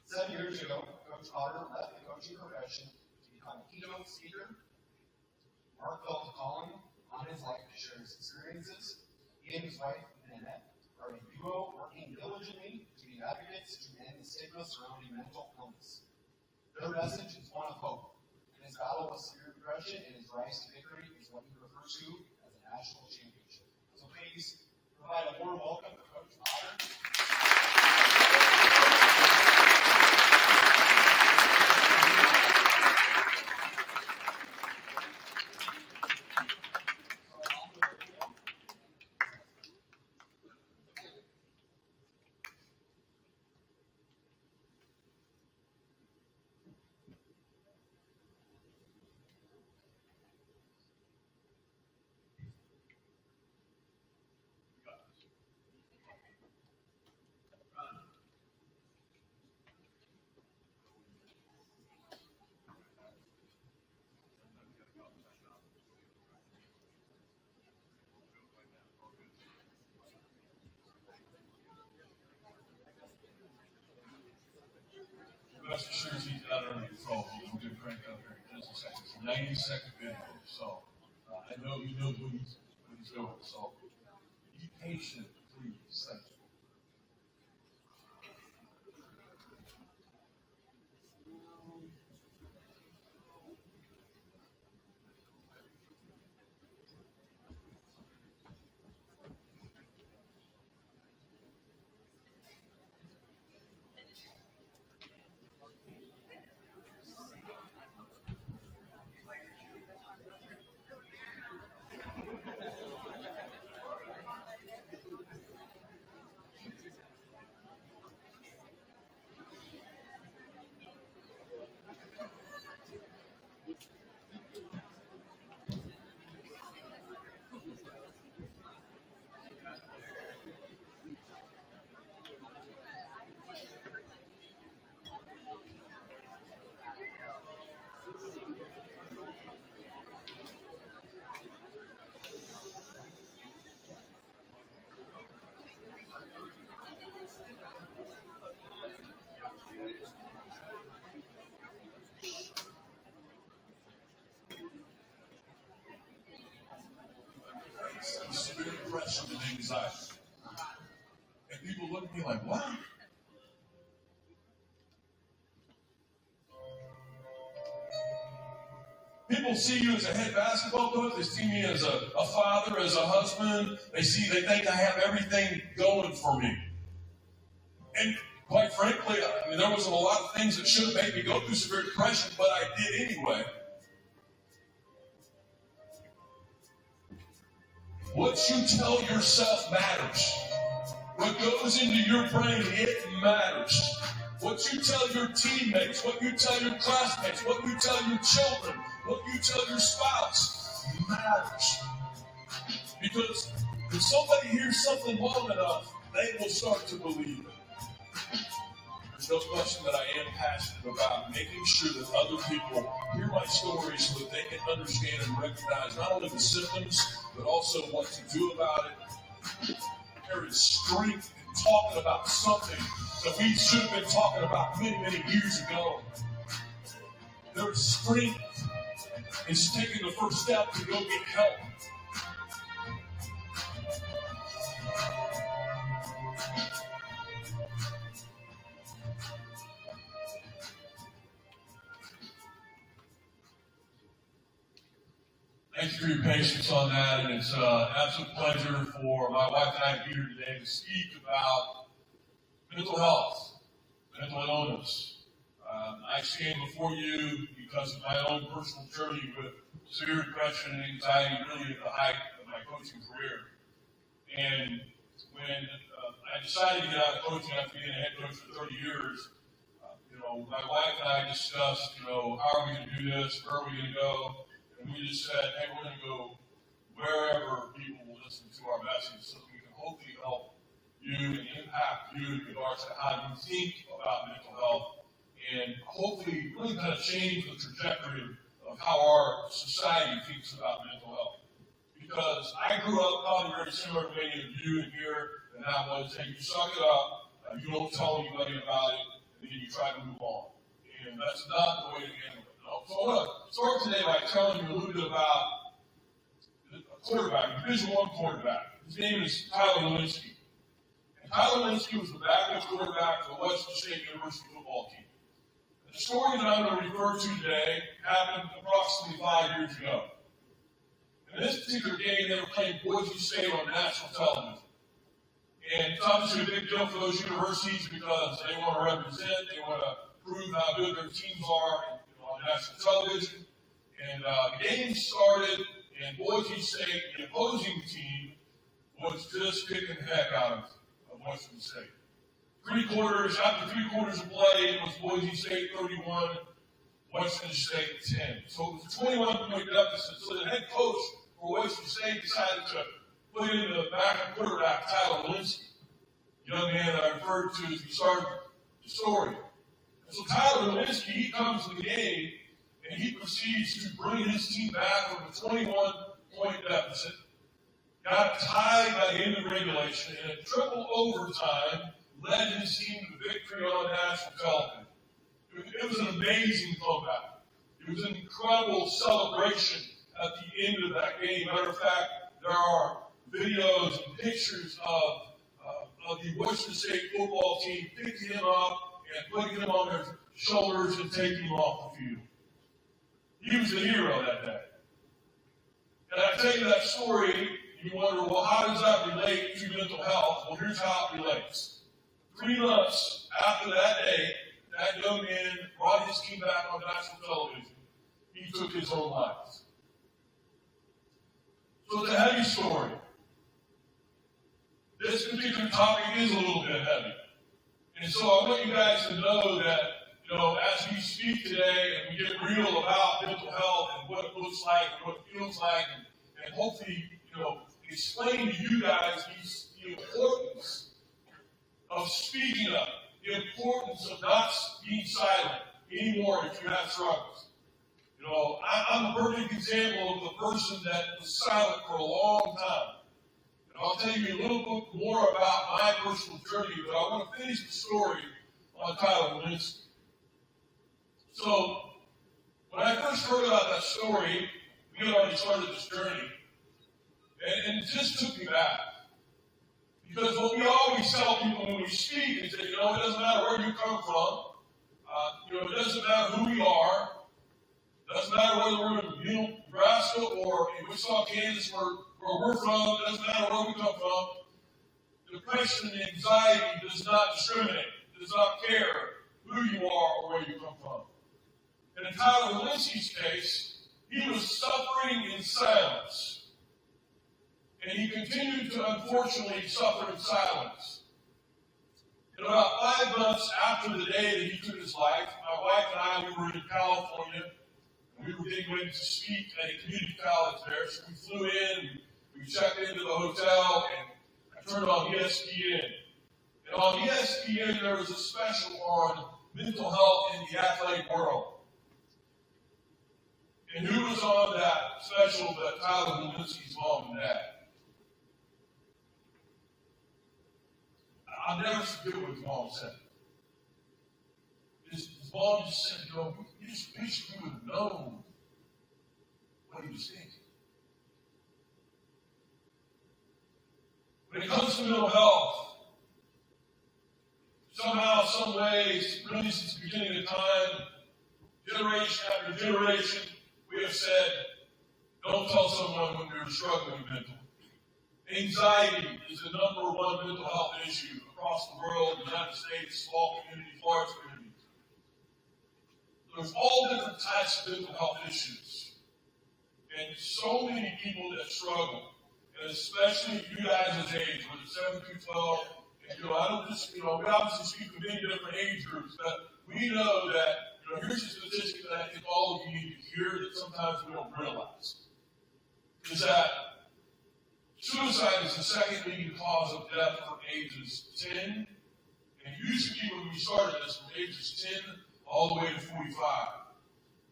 7 years ago, Coach Potter left the coaching profession to become a keynote speaker. Mark felt a calling on his life to share his experiences. He and his wife, Annette, are a duo working diligently to be advocates to end the stigma surrounding mental illness. Their message is one of hope, and his battle with severe depression and his rise to victory is what he refers to as a national championship. So please provide a warm welcome to Coach Potter. Rest assured he's not under control. He's going to crank up here in just a second. It's a 90-second video, so I know he knows what he's doing. So be patient, please. Thank you. Severe depression and anxiety. And people look at me like, what? People see you as a head basketball coach. They see me as a father, as a husband. They think I have everything going for me. And quite frankly, I mean, there wasn't a lot of things that should have made me go through severe depression, but I did anyway. What you tell yourself matters. What goes into your brain, it matters. What you tell your teammates, what you tell your classmates, what you tell your children, what you tell your spouse matters. Because if somebody hears something long enough, they will start to believe it. There's no question that I am passionate about making sure that other people hear my story so that they can understand and recognize not only the symptoms, but also what to do about it. There is strength in talking about something that we should have been talking about many, many years ago. There is strength in taking the first step to go get help. Thank you for your patience on that, and it's an absolute pleasure for my wife and I to be here today to speak about mental health, mental illness. I stand before you because of my own personal journey with severe depression and anxiety, really at the height of my coaching career. And when I decided to get out of coaching after being a head coach for 30 years, my wife and I discussed, how are we going to do this? Where are we going to go? And we just said, hey, we're going to go wherever people will listen to our message so that we can hopefully help you and impact you in regards to how you think about mental health and hopefully really kind of change the trajectory of how our society thinks about mental health. Because I grew up probably very similar to many of you in here, and that was, hey, you suck it up, you don't tell anybody about it, and and then you try to move on. And that's not the way to handle it. No. So I want to start today by telling you a little bit about a quarterback, a Division I quarterback. His name is Tyler Linsky. And Tyler Linsky was the backup quarterback for the Western State University football team. And the story that I'm going to refer to today happened approximately 5 years ago. In this particular game, they were playing Boise State on national television. And it's obviously a big deal for those universities because they want to represent, they want to prove how good their teams are on national television. And the game started, and Boise State, the opposing team, was just kicking the heck out of Western State. After three quarters of play, it was Boise State 31, Western State 10. So it was a 21-point deficit. So the head coach for Western State decided to put in the backup quarterback, Tyler Linsky, the young man that I referred to as we started the story. And so Tyler Linsky, he comes to the game, and he proceeds to bring his team back from a 21-point deficit, got tied by the end of regulation, and in triple overtime, led his team to victory on national television. It was an amazing comeback. It was an incredible celebration at the end of that game. Matter of fact, there are videos and pictures of the Western State football team picking him up and putting him on their shoulders and taking him off the field. He was the hero that day. And I tell you that story, and you wonder, well, how does that relate to mental health? Well, here's how it relates. 3 months after that day, that young man brought his team back on national television. He took his own life. So it's a heavy story. This particular topic is a little bit heavy. And so I want you guys to know that, as we speak today and we get real about mental health and what it looks like and what it feels like, and hopefully, explain to you guys the importance of speaking up, the importance of not being silent anymore if you have struggles. I'm a perfect example of the person that was silent for a long time. And I'll tell you a little bit more about my personal journey, but I want to finish the story on Tyler Linsky. So, when I first heard about that story, we had already started this journey, and it just took me back. Because what we always tell people when we speak is that, it doesn't matter where you come from, it doesn't matter who we are, it doesn't matter whether we're in Nebraska or in Wichita, Kansas, where we're from, it doesn't matter where we come from. Depression and anxiety does not discriminate, does not care who you are or where you come from. And in Tyler Linsky's case, he was suffering in silence. And he continued to, unfortunately, suffer in silence. And about 5 months after the day that he took his life, my wife and I, we were in California, and we were getting ready to speak at a community college there. So we flew in, we checked into the hotel, and I turned on ESPN. And on ESPN, there was a special on mental health in the athletic world. And who was on that special but Tyler Linsky's mom and dad? I'll never forget what his mom said. His mom just said, you just wish you would have known what he was thinking. When it comes to mental health, somehow, some ways, really since the beginning of time, generation after generation, we have said, don't tell someone when they're struggling mentally. Anxiety is the number one mental health issue across the world, the United States, small communities, large communities. There's all different types of mental health issues. And so many people that struggle, and especially you guys' age, whether it's 7 through 12, and I don't just, we obviously speak to many different age groups, but we know that, here's a statistic that I think all of you need to hear that sometimes we don't realize, is that suicide is the second leading cause of death for ages 10, and it used to be when we started this from ages 10 all the way to 45.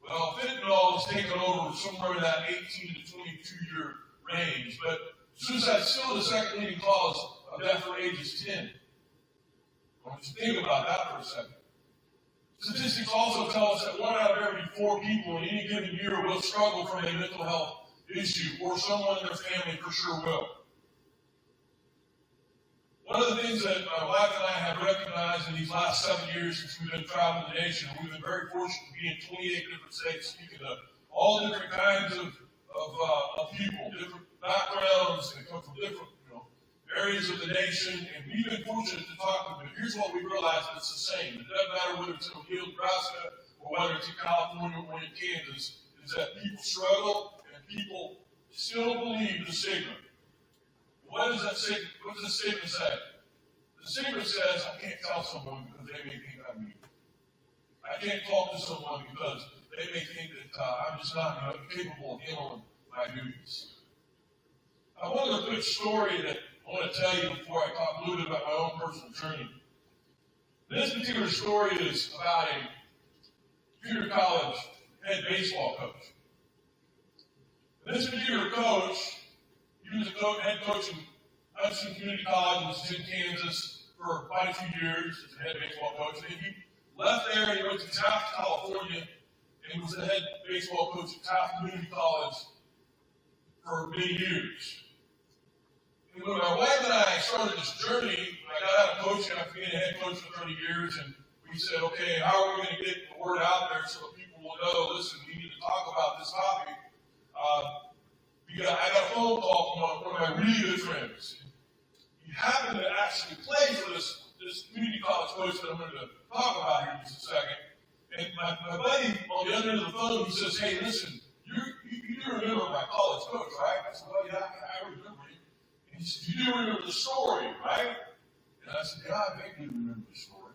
Well, fentanyl has taken over somewhere in that 18 to 22-year range, but suicide is still the second leading cause of death for ages 10. I want you to think about that for a second. Statistics also tell us that 1 out of every 4 people in any given year will struggle from a mental health issue, or someone in their family for sure will. One of the things that my wife and I have recognized in these last 7 years since we've been traveling the nation, we've been very fortunate to be in 28 different states, speaking to all different kinds of people, different backgrounds, and come from different areas of the nation, and we've been fortunate to talk to them. Here's what we realized: it's the same. It doesn't matter whether it's in O'Neill, Nebraska, or whether it's in California or in Kansas, is that people struggle and people still believe the stigma. What does that stigma, what does the stigma say? The stigma says, I can't tell someone because they may think I'm mean. I can't talk to someone because they may think that I'm just not capable of handling my duties. I want a quick story that I want to tell you before I talk a little bit about my own personal journey. This particular story is about a junior college head baseball coach. This particular coach, he was a head coach in Hudson Community College, which is in Kansas, for quite a few years as a head baseball coach. And he left there and he went to Taft, California, and was the head baseball coach at Taft Community College for many years. And when my wife and I started this journey, I got out of coaching after being a head coach for 30 years, and we said, okay, how are we going to get the word out there so that people will know, listen, we need to talk about this topic? I got a phone call from one of my really good friends. He happened to actually play for this community college coach that I'm going to talk about here in just a second. And my buddy on the other end of the phone, he says, hey, listen, you do remember my college coach, right? I said, well, yeah, I remember him. And he said, you do remember the story, right? And I said, yeah, I vaguely remember the story.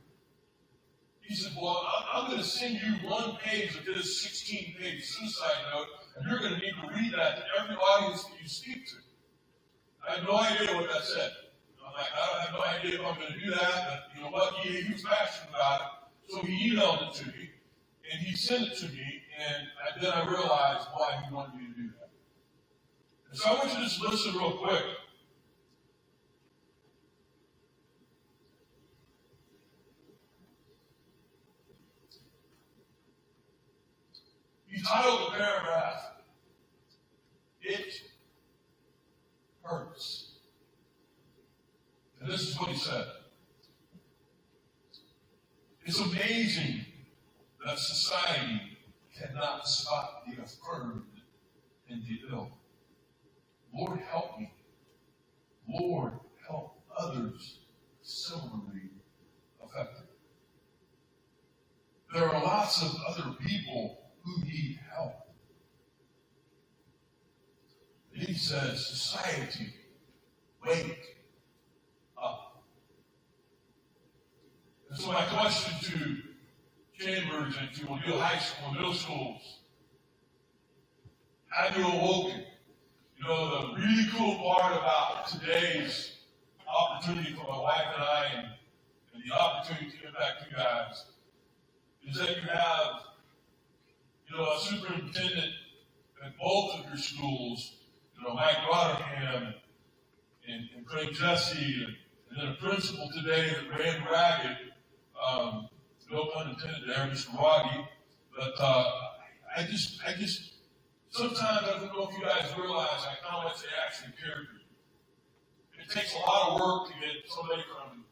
He said, well, I'm going to send you one page of this 16-page suicide note, and you're going to need to read that to every audience that you speak to. I had no idea what that said. I'm like, I have no idea if I'm going to do that, but you know what? He was passionate about it, so he emailed it to me, and he sent it to me, and then I realized why he wanted me to do that. And so I want you to just listen real quick. He titled the paragraph, It Hurts. And this is what he said. It's amazing that society cannot spot the affirmed and the ill. Lord, help me. Lord, help others similarly affected. There are lots of other people who need help. And he says, society, wake up. And so my question to Chambers and to O'Neill High School and middle schools, have you awoken? You know, the really cool part about today's opportunity for my wife and I and the opportunity to impact you guys is that you have a superintendent at both of your schools, Mike Rotherham and Craig Jesse, and then a principal today that ran ragged, no pun intended there, Mr. Rogge. But I just, sometimes I don't know if you guys realize how much they actually care for you. It takes a lot of work to get somebody from,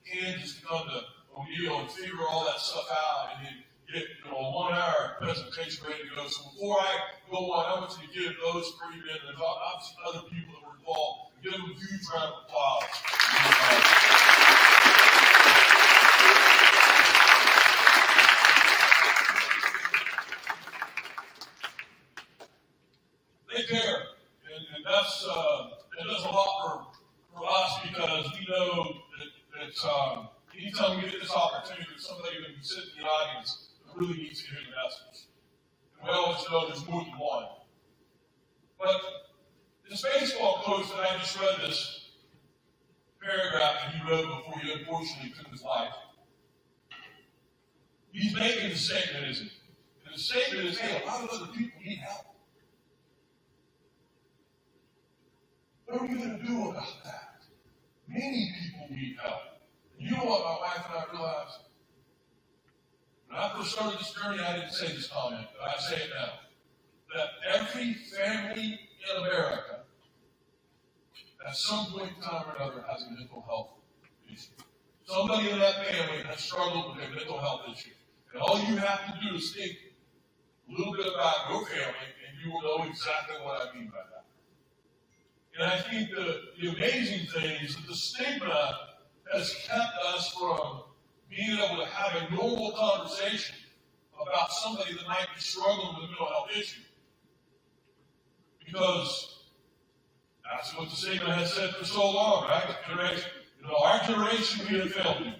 Kansas to come to O'Neill and figure all that stuff out, and then get a 1-hour presentation ready to go. So before I go on, I want you to give those 3 men and obviously other people that were involved, give them a huge round of applause. They care, and that does a lot for us because we know that anytime we get this opportunity, there's somebody going to be sitting in the audience really needs to hear the message. And we always know there's more than one. But this baseball coach that I just read this paragraph that he wrote before he unfortunately took his life, he's making a statement, isn't he? And the statement is, hey, a lot of other people need help. What are we going to do about that? Many people need help. And you know what my wife and I realized? When I first started this journey, I didn't say this comment, but I say it now. That every family in America, at some point in time or another, has a mental health issue. Somebody in that family has struggled with a mental health issue. And all you have to do is think a little bit about your family, and you will know exactly what I mean by that. And I think the amazing thing is that the stigma has kept us from being able to have a normal conversation about somebody that might be struggling with a mental health issue. Because that's what the stigma has said for so long, right? Our generation, we have failed you.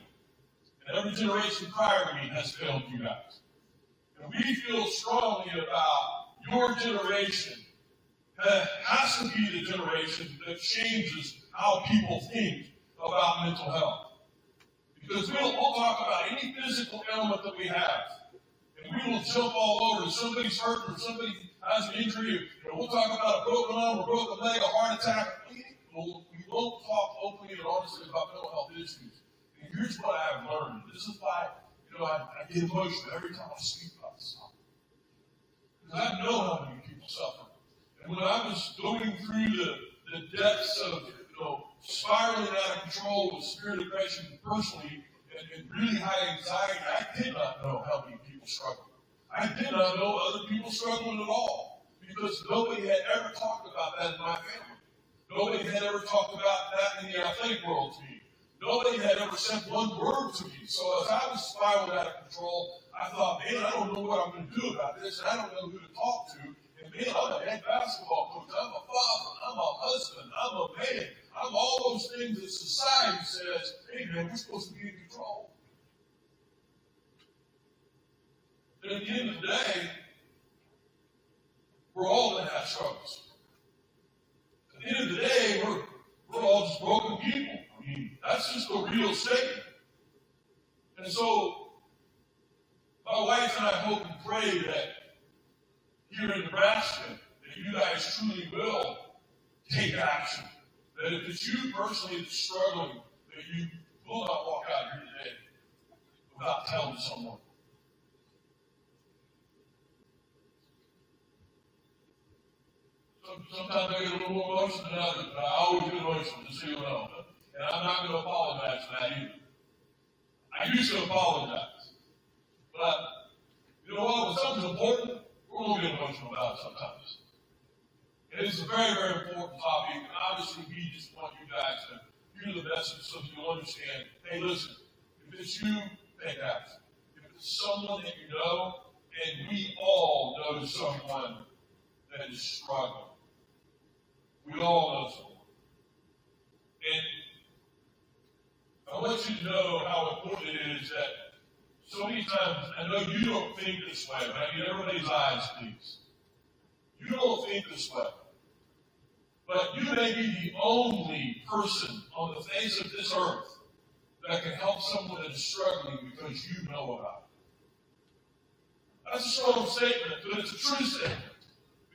And every generation prior to me has failed you guys. And we feel strongly about your generation has to be the generation that changes how people think about mental health. Because we'll talk about any physical ailment that we have. And we will jump all over. If somebody's hurt or somebody has an injury, we'll talk about a broken arm, a broken leg, a heart attack. We won't talk openly and honestly about mental health issues. And here's what I have learned. This is why, I get emotional every time I speak about this topic. Because I know how many people suffer. And when I was going through the depths of, spiraling out of control with severe depression personally and really high anxiety, I did not know how many people struggled. I did not know other people struggling at all. Because nobody had ever talked about that in my family. Nobody had ever talked about that in the athletic world to me. Nobody had ever said one word to me. So as I was spiraling out of control, I thought, man, I don't know what I'm going to do about this, and I don't know who to talk to. And man, I'm a head basketball coach. I'm a father. I'm a husband. I'm a man. I'm all those things that society says, hey, man, we're supposed to be in control. But at the end of the day, we're all going to have struggles. At the end of the day, we're all just broken people. I mean, that's just a real statement. And so, my wife and I hope and pray that here in Nebraska, that you guys truly will take action. That if it's you personally that's struggling, that you will not walk out here today without telling someone. Sometimes I get a little more emotional than others, but I always get emotional, just so you know. And I'm not going to apologize for that either. I used to apologize. But, you know what? When something's important, we're going to get emotional about it sometimes. And it's a very, very important topic. And obviously, we just want you guys to hear the message so that you'll understand, hey, listen, if it's you, take action. If it's someone that you know, and we all know someone that is struggling. We all know someone. And I want you to know how important it is that so many times, I know you don't think this way, but I need everybody's eyes, please. You don't think this way. But you may be the only person on the face of this earth that can help someone that is struggling because you know about it. That's a strong statement, but it's a true statement.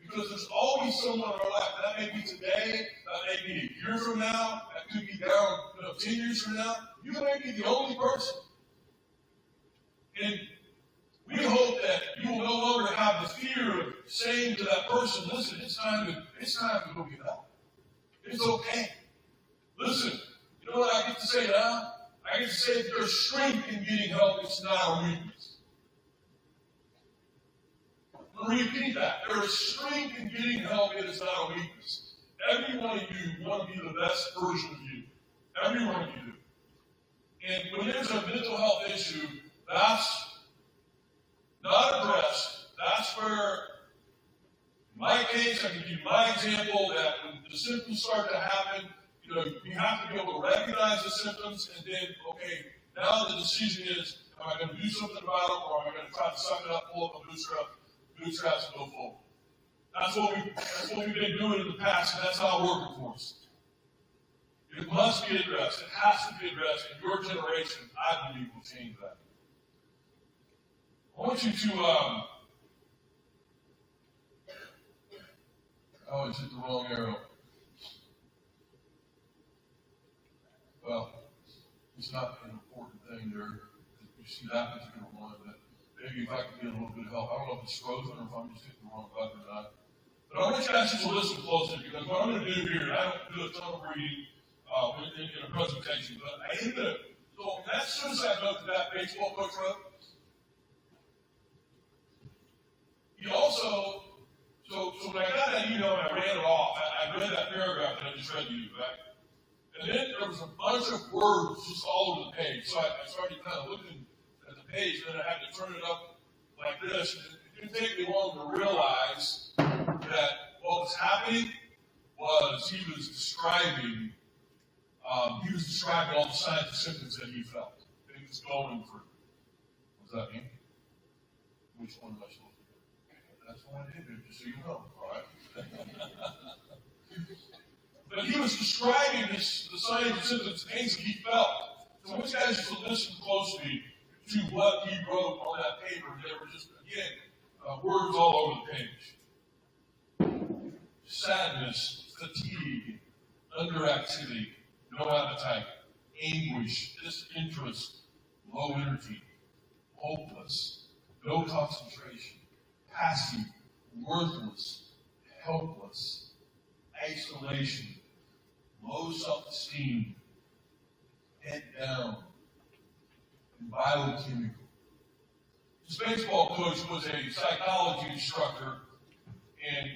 Because there's always someone in our life. That may be today, that may be a year from now, that could be down 10 years from now. You may be the only person. And we hope that you will no longer have the fear of saying to that person, listen, it's time to go get help. It's okay. Listen, you know what I get to say now? I get to say that there's strength in getting help. It's not a weakness. I'm going to repeat that. There is strength in getting help. It is not a weakness. Every one of you want to be the best version of you. Every one of you do. And when there's a mental health issue, that's not addressed. That's where, in my case, I can give you my example that when the symptoms start to happen, you have to be able to recognize the symptoms and then, okay, now the decision is, am I going to do something about it or am I going to try to suck it up, pull up my bootstraps and go forward? That's what we've been doing in the past, and that's not working for us. It must be addressed. It has to be addressed, and your generation, I believe, will change that. I want you to, oh, it's hit the wrong arrow. Well, it's not an important thing there. You see that particular one, but maybe if I can get a little bit of help. I don't know if it's frozen or if I'm just hitting the wrong button or not. But I want you guys to listen closely because what I'm going to do here, I don't do a ton of reading in a presentation, but I am going to, so that suicide note that that baseball coach wrote, he also, so when I got that email and I ran it off, I read that paragraph that I just read to you, right? And then there was a bunch of words just all over the page. So I started kind of looking at the page, and then I had to turn it up like this. And it didn't take me long to realize that what was happening was he was describing all the signs and symptoms that he felt, that he was going through. What does that mean? Which one am I supposed to do? That's the one I did, just so you know, all right? But he was describing the signs and symptoms, things that he felt. So I want you guys to listen closely to what he wrote on that paper. There were just, again, words all over the page. Sadness, fatigue, underactivity, no appetite, anguish, disinterest, low energy, hopeless, no concentration, passive, worthless, helpless, isolation, low self-esteem, head down, and biochemical. This baseball coach was a psychology instructor, and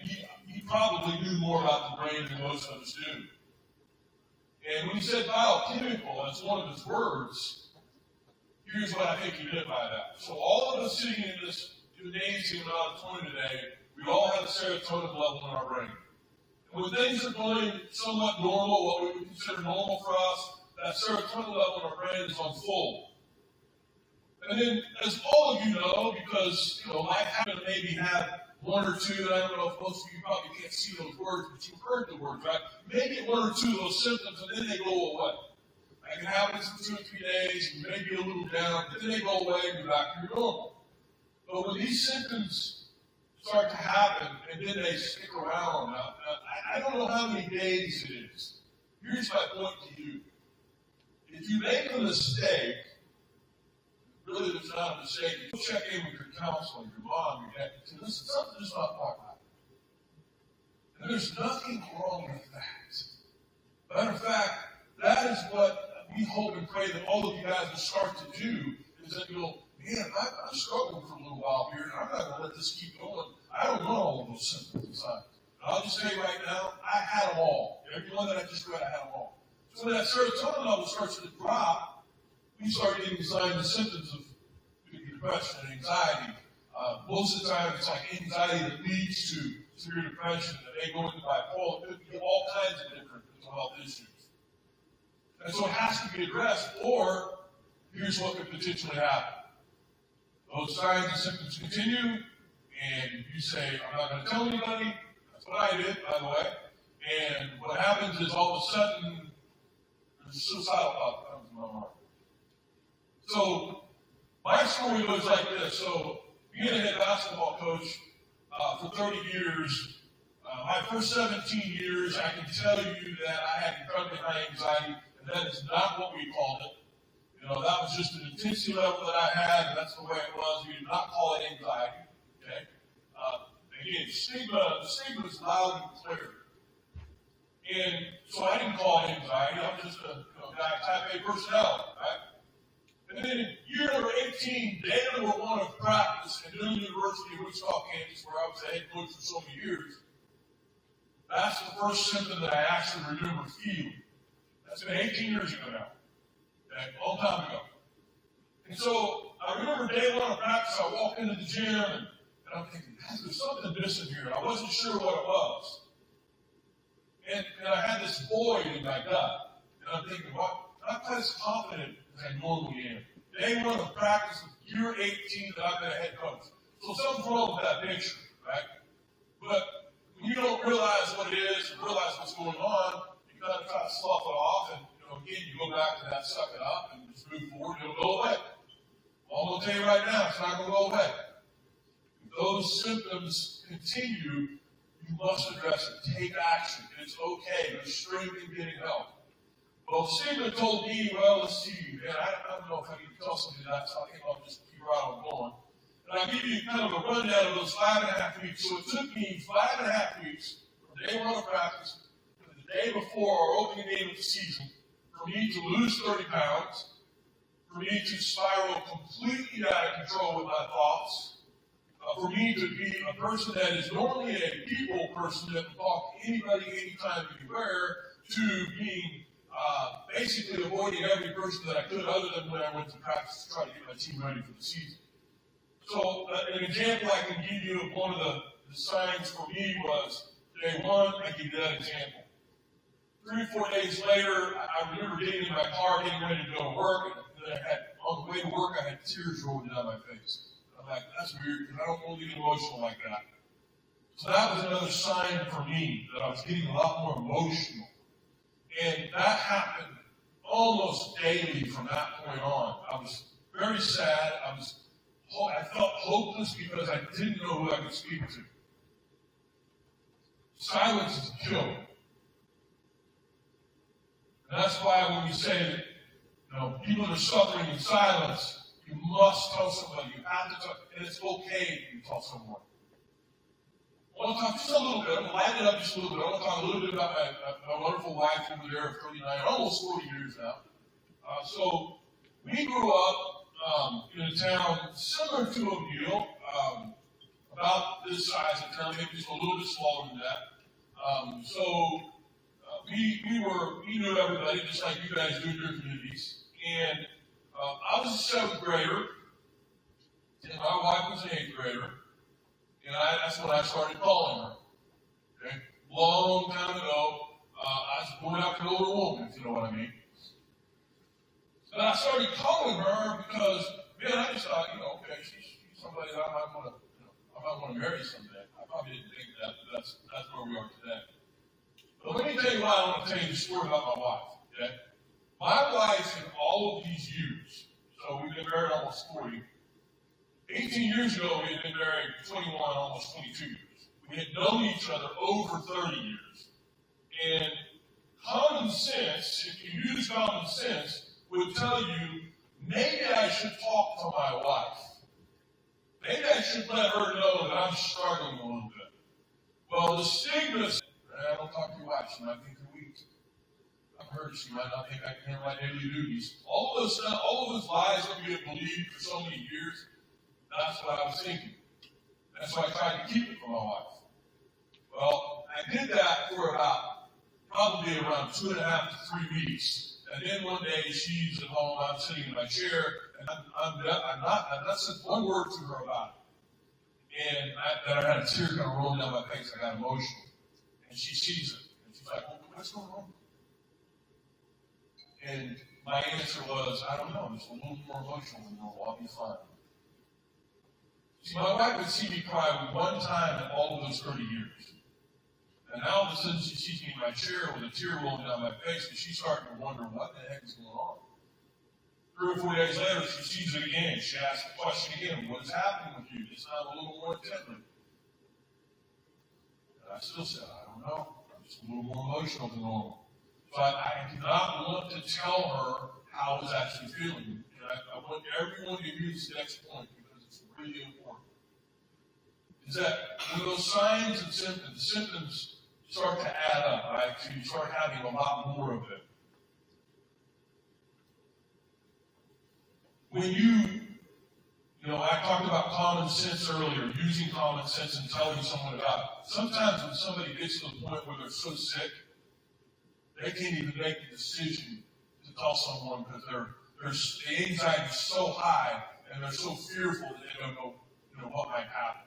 he probably knew more about the brain than most of us do. And when he said biochemical, that's one of his words, here's what I think he meant by that. So all of us sitting in this gymnasium auditorium today, we all have a serotonin level in our brain. When things are going somewhat normal, what we would consider normal for us, that serotonin level in our brain is on full. And then, as all of you know, because life happened to maybe have one or two, and I don't know if most of you probably can't see those words, but you've heard the words, right? Maybe one or two of those symptoms, and then they go away. That can happen for 2 or 3 days, you may be a little down, but then they go away and you're back to your normal. But when these symptoms start to happen, and then they stick around. Now, I don't know how many days it is. Here's my point to you. If you make a mistake, really there's not a mistake, you check in with your counselor, your mom, your dad, and say, listen, something's not quite right. And there's nothing wrong with that. Matter of fact, that is what we hope and pray that all of you guys will start to do, is that you'll, man, I'm struggling for a little while here, and I'm not going to let this keep going. I don't know all of those symptoms and signs. I'll just say right now, I had them all. Every one that I just read, I had them all. So when that serotonin level starts to drop, we start getting signs and symptoms of depression and anxiety. Most of the time, it's like anxiety that leads to severe depression, that they go into bipolar. It could be all kinds of different mental health issues. And so it has to be addressed, or here's what could potentially happen. Those signs and symptoms continue, and you say, I'm not going to tell anybody. That's what I did, by the way. And what happens is all of a sudden, there's a suicidal thought that comes to my heart. So, my story goes like this. So, being a head basketball coach for 30 years, my first 17 years, I can tell you that I had incredibly high anxiety, and that is not what we called it. That was just an intensity level that I had, and that's the way it was. We did not call it anxiety. Okay? Again, the stigma is loud and clear. And so I didn't call it anxiety. I'm just a guy, type A personality, right? And then in year number 18, day number 1 of practice at Newman University of Wichita, Kansas, where I was the head coach for so many years, that's the first symptom that I actually remember feeling. That's been 18 years ago now. Okay, a long time ago. And so I remember day 1 of practice, I walked into the gym, and I'm thinking, there's something missing here. I wasn't sure what it was. And I had this void in my gut. And I'm thinking, well, I'm not quite as confident as I normally am. Day 1 of practice, year 18 that I've been a head coach. So something's wrong with that picture, right? But when you don't realize what it is and realize what's going on, you kind of try to slough it off, and again, you go back to that suck it up and just move forward, it'll go away. I'm going to tell you right now, it's not going to go away. If those symptoms continue, you must address it. Take action. It's okay. There's strength in getting help. Well, Sigmund told me, well, let's see, and I don't know if I need to tell somebody that, so I think I'll just keep right on going. I'll give you kind of a rundown of those 5.5 weeks. So it took me 5.5 weeks from day one of practice to the day before our opening game of the season for me to lose 30 pounds, for me to spiral completely out of control with my thoughts, for me to be a person that is normally a people person that will talk to anybody, anytime, anywhere, to being basically avoiding every person that I could other than when I went to practice to try to get my team ready for the season. So an example I can give you of one of the signs for me was day one, I give you that example. 3 or 4 days later, I remember getting in my car, getting ready to go to work, and on the way to work, I had tears rolling down my face. I'm like, that's weird, because I don't really get emotional like that. So that was another sign for me that I was getting a lot more emotional. And that happened almost daily from that point on. I was very sad. I felt hopeless because I didn't know who I could speak to. Silence is a kill. And that's why when you say that people are suffering in silence, you must tell somebody. You have to talk, and it's okay if you tell someone. I want to talk just a little bit. I'm going to lighten it up just a little bit. I want to talk a little bit about my wonderful wife over there of 39, almost 40 years now. So we grew up in a town similar to O'Neill, about this size of town, maybe just a little bit smaller than that. We knew everybody just like you guys do in your communities. And I was a 7th grader, and my wife was an 8th grader. And that's when I started calling her. Okay? Long time ago, I was going after an older woman, if you know what I mean. And I started calling her because, man, I just thought, okay, she's somebody that I might want to marry someday. I probably didn't think that, but that's where we are today. But let me tell you why I want to tell you the story about my wife. Okay? My wife, in all of these years, so we've been married almost 40. 18 years ago, we had been married 21, almost 22 years. We had known each other over 30 years. And common sense, if you use common sense, would tell you, maybe I should talk to my wife. Maybe I should let her know that I'm struggling a little bit. Well, the stigma says, I don't talk to your wife, she might think you're weak. I've heard she might not think I can handle my daily duties. All of those lies that we have believed for so many years, that's what I was thinking. That's why I tried to keep it from my wife. Well, I did that for probably around 2.5 to 3 weeks. And then one day she's at home, I'm sitting in my chair, and I've not said one word to her about it. And I had a tear kind of rolling down my face. I got emotional. And she sees it. And she's like, well, what's going on? And my answer was, I don't know. I'm just a little more emotional than normal. I'll be fine. See, my wife would see me cry one time in all of those 30 years. And now all of a sudden she sees me in my chair with a tear rolling down my face, and she's starting to wonder what the heck is going on. 3 or 4 days later, she sees it again. She asks the question again, what is happening with you? This time a little more intently. And I still said, I don't know. I'm just a little more emotional than normal. So I did not want to tell her how I was actually feeling. And I want everyone to hear this next point, because it's really important. Is that when those signs and symptoms, the symptoms start to add up, right? So you start having a lot more of it. When I talked about common sense earlier, using common sense and telling someone about it. Sometimes when somebody gets to the point where they're so sick, they can't even make the decision to tell someone because the anxiety is so high and they're so fearful that they don't know, what might happen.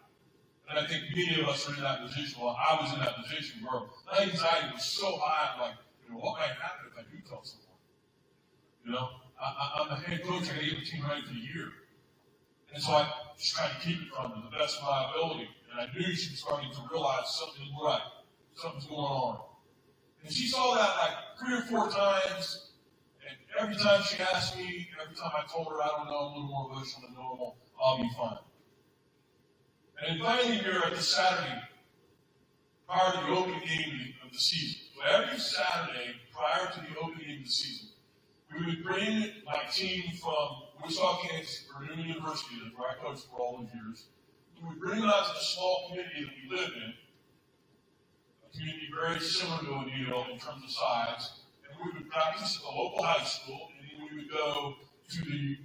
And I think many of us are in that position. Well, I was in that position where my anxiety was so high, I'm like, what might happen if I do tell someone? I'm the head coach, I got to get the team ready for the year. And so I just tried to keep it from her to the best of my ability. And I knew she was starting to realize something was right. Something's going on. And she saw that like 3 or 4 times. And every time she asked me, every time I told her, I don't know, I'm a little more emotional than normal, I'll be fine. And then finally here at this Saturday, prior to the opening game of the season, so every Saturday prior to the opening game of the season, we would bring my team from Wichita, Kansas, Purdue University, that's where I coached for all those years. We would bring them out to the small community that we live in, a community very similar to O'Neill in terms of size, and we would practice at the local high school, and then we would go to the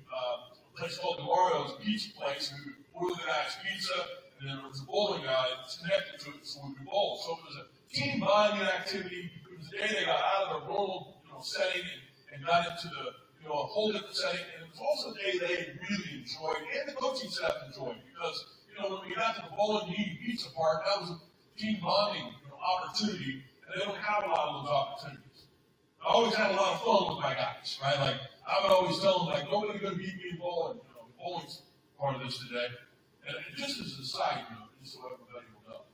place called DeMario's Pizza Place, and we would order the guy's pizza, and then there was a bowling alley that's connected to it, so we would bowl. So it was a team bonding activity. It was the day they got out of their normal setting and got into the a whole different setting, and it was also a day they really enjoyed, and the coaching staff enjoyed, because when we got to the bowling and pizza part, that was a team bonding opportunity, and they don't have a lot of those opportunities. I always had a lot of fun with my guys, right? Like I would always tell them, like, nobody's going to beat me in bowling. Bowling's part of this today, and just as a side note, just so everybody will know,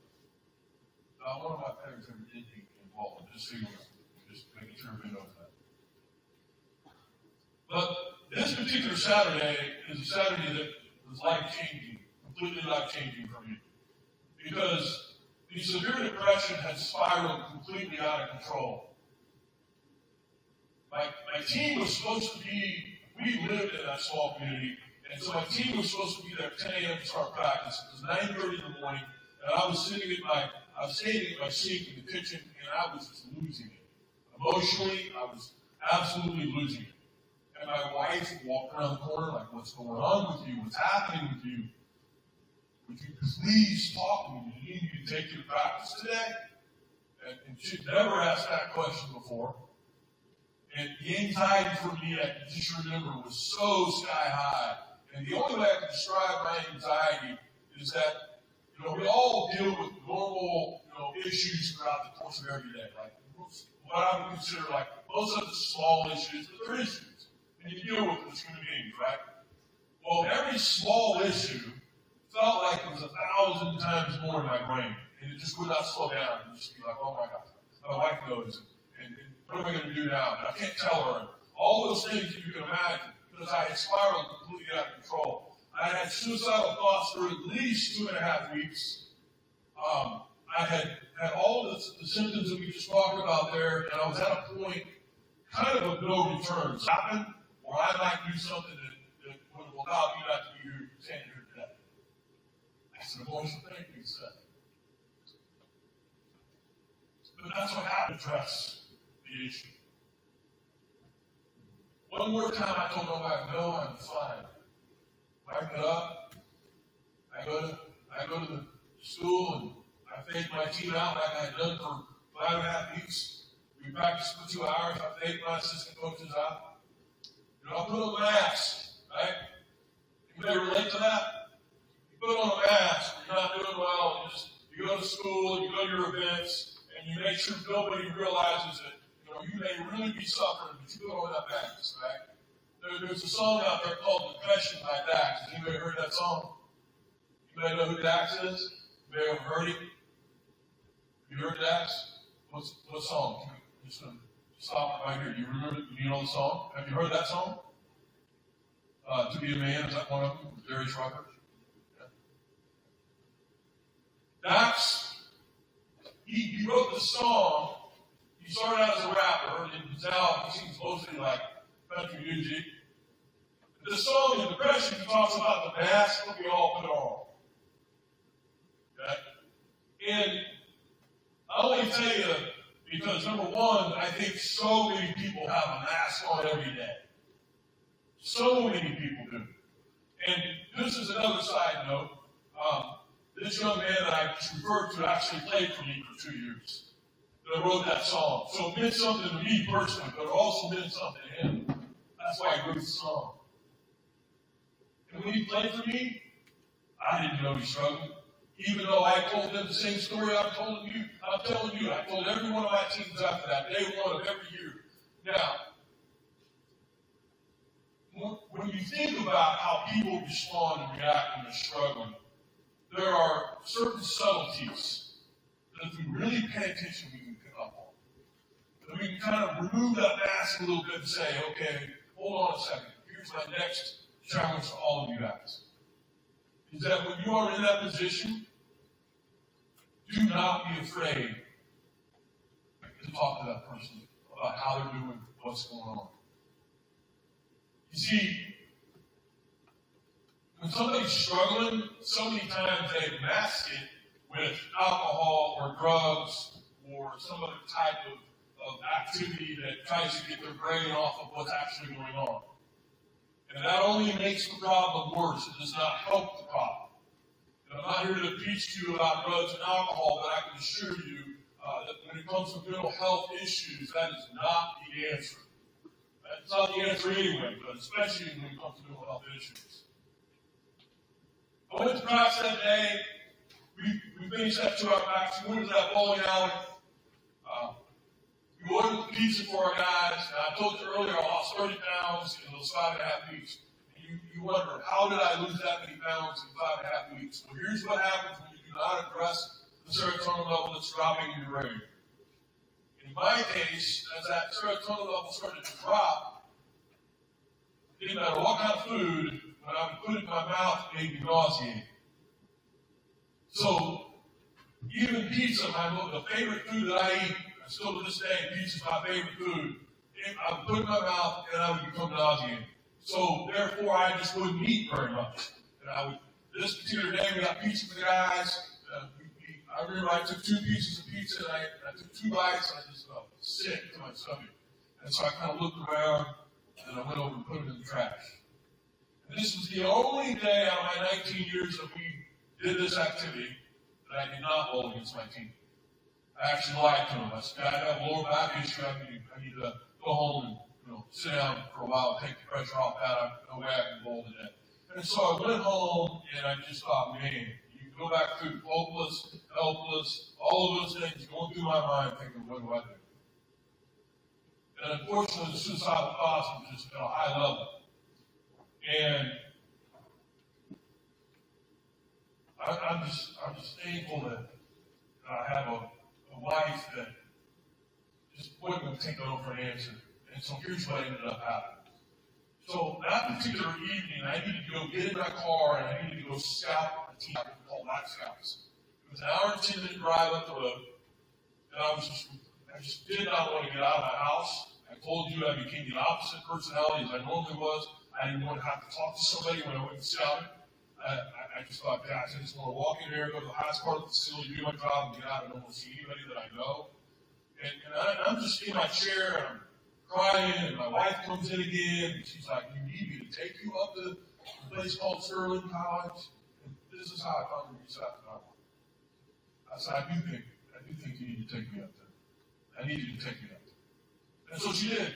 one of my parents ever did beat me in bowling, just so you know, just making sure everybody knows that. But this particular Saturday is a Saturday that was life-changing, completely life-changing for me. Because the severe depression had spiraled completely out of control. My team was supposed to be, we lived in that small community, and so my team was supposed to be there at 10 a.m. to start practice. It was 9:30 in the morning, and I was standing at my sink in the kitchen, and I was just losing it. Emotionally, I was absolutely losing it. And my wife walked around the corner like, what's going on with you? What's happening with you? Would you please talk to me? Do you need me to take you to practice today? And she'd never asked that question before. And the anxiety for me, I can just remember, was so sky high. And the only way I can describe my anxiety is that, we all deal with normal, issues throughout the course of every day. Like what I would consider like most of the small issues, but they're issues. And you deal with it as human beings, right? Well, every small issue felt like it was 1,000 times more in my brain. And it just would not slow down. And just be like, oh my God, my wife knows. And what am I going to do now? And I can't tell her. And all those things that you can imagine, because I had spiraled completely out of control. I had suicidal thoughts for at least 2.5 weeks. I had all the symptoms that we just talked about there, and I was at a point kind of no return. Happened, or I might do something that would allow you not to be here, standing here today. That's an emotional thing you said. But that's what happened to address the issue. One more time I told my wife, no, I'm fine. I get up, I go to the school, and I fake my team out like I had done for 5.5 weeks. We practiced for 2 hours. I faked my assistant coaches out. I put on a mask, right? Anybody relate to that? You put on a mask, you're not doing well, you go to school, you go to your events, and you make sure nobody realizes that you may really be suffering, but you put on that mask, right? There's a song out there called Depression by Dax. Has anybody heard that song? Anybody know who Dax is? Anybody ever heard him? You heard Dax? What song? I'm just going to stop right here. Do you remember? Do you know the song? Have you heard that song? To Be a Man, is that one of them? Jerry Schreiber? Yeah. Dax, he wrote the song. He started out as a rapper, and now he sings mostly like country music. The song in Depression, he talks about the mask that we all put on. Okay? And I only tell you because, number one, I think so many people have a mask on every day. So many people do. And this is another side note. This young man that I just referred to actually played for me for 2 years. That wrote that song. So it meant something to me personally, but it also meant something to him. That's why he wrote the song. And when he played for me, I didn't know he struggled. Even though I told him the same story I'm telling you, I told every one of my teams after that, day one of every year. Now, when you think about how people respond and react when they're struggling, there are certain subtleties that if we really pay attention, we can pick up on. And we can kind of remove that mask a little bit and say, okay, hold on a second. Here's my next challenge to all of you guys. Is that when you are in that position, do not be afraid to talk to that person about how they're doing, what's going on. You see, when somebody's struggling, so many times they mask it with alcohol or drugs or some other type of activity that tries to get their brain off of what's actually going on. And that only makes the problem worse. It does not help the problem. And I'm not here to teach you about drugs and alcohol, but I can assure you that when it comes to mental health issues, that is not the answer. That's not the answer anyway, but especially when it comes to mental health issues. I went to practice that day. We finished that 2-hour practice. We went to that bowling alley. We ordered the pizza for our guys. And I told you earlier, I lost 30 pounds in those 5.5 weeks. And you wonder, how did I lose that many pounds in 5.5 weeks? Well, here's what happens when you do not address the serotonin level that's dropping in your brain. In my case, as that serotonin level started to drop, it didn't matter what kind of food, when I would put it in my mouth, it made me nauseated. So, even pizza, the favorite food that I eat, still to this day, pizza is my favorite food. I would put it in my mouth and I would become nauseated. So, therefore, I just wouldn't eat very much. And this particular day, we got pizza for the guys. I remember I took 2 pieces of pizza and I took 2 bites and I just felt sick to my stomach. And so I kind of looked around and I went over and put it in the trash. And this was the only day out of my 19 years that we did this activity that I did not bowl against my team. I actually lied to him. I said, I have a lower back issue. I need to go home and sit down for a while and take the pressure off that. No way I can bowl today. And so I went home and I just thought, man, you go back through hopeless, helpless, all of those things going through my mind thinking, what do I do? And unfortunately, the suicidal thoughts were just at a high level. And I'm just thankful that I have a wife that just wasn't taking over for an answer. And so here's what ended up happening. So that particular evening, I needed to go get in my car and I needed to go scout a team called Night Scouts. It was an hour and 10-minute drive up the road. And I just did not want to get out of my house. I told you I became the opposite personality as I normally was. I didn't want to have to talk to somebody when I went scouting. I just thought, guys, I just want to walk in there, go to the highest part of the facility, do my job, and get out. I don't want to see anybody that I know. And I'm just in my chair, and I'm crying, and my wife comes in again, and she's like, you need me to take you up to a place called Sterling College? And this is how I found the research that I want. I said, I do think you need to take me up there. I need you to take me up there. And so she did.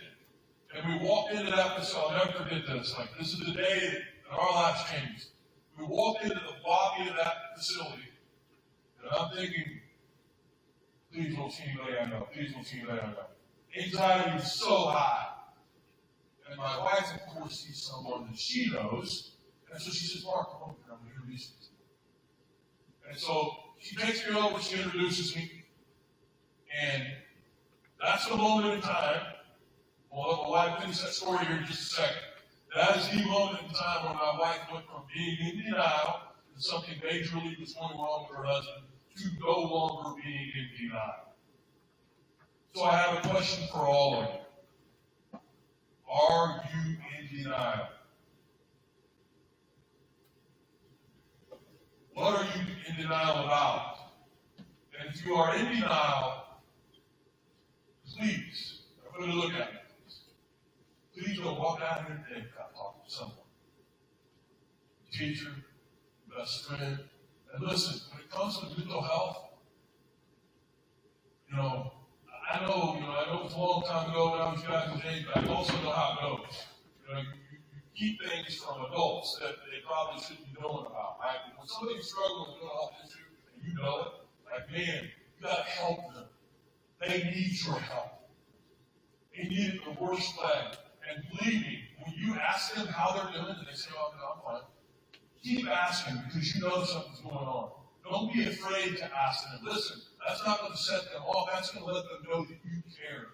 And we walked into that facility. I'll never forget this. Like, this is the day that our lives changed. We walked into the lobby of that facility, and I'm thinking, please don't see anybody I know. Please don't see anybody I know. Anxiety was so high. And my wife, of course, sees someone that she knows, and so she says, Mark, come over here. I'm going to introduce you to. And so she takes me over, she introduces me, and that's the moment in time. Well, I'll finish that story here in just a second. That is the moment in time when my wife went from being in denial that something majorly was going wrong with her husband to no longer being in denial. So I have a question for all of you. Are you in denial? What are you in denial about? And if you are in denial, please, I'm going to look at it. Please don't walk out here today without talking to someone. A teacher, best friend. And listen, when it comes to mental health, I know it was a long time ago when I was guys' age, but I also know how it goes. You keep things from adults that they probably shouldn't be knowing about. Right? When somebody's struggling with a mental health issue, and you know it, like, man, you got to help them. They need your help. They need it the worst way. And believe me, when you ask them how they're doing, and they say, oh, no, I'm fine, keep asking because you know something's going on. Don't be afraid to ask them. Listen, that's not going to set them off. That's going to let them know that you care.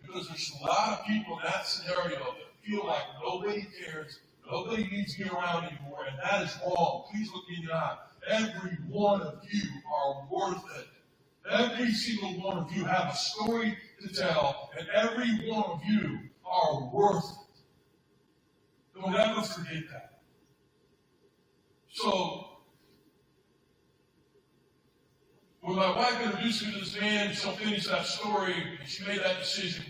Because there's a lot of people in that scenario that feel like nobody cares, nobody needs to be around anymore, and that is wrong. Please look me in the eye. Every one of you are worth it. Every single one of you have a story to tell, and every one of you are worth it. Don't ever forget that. So, when my wife introduced me to this man, she'll finish that story, and she made that decision.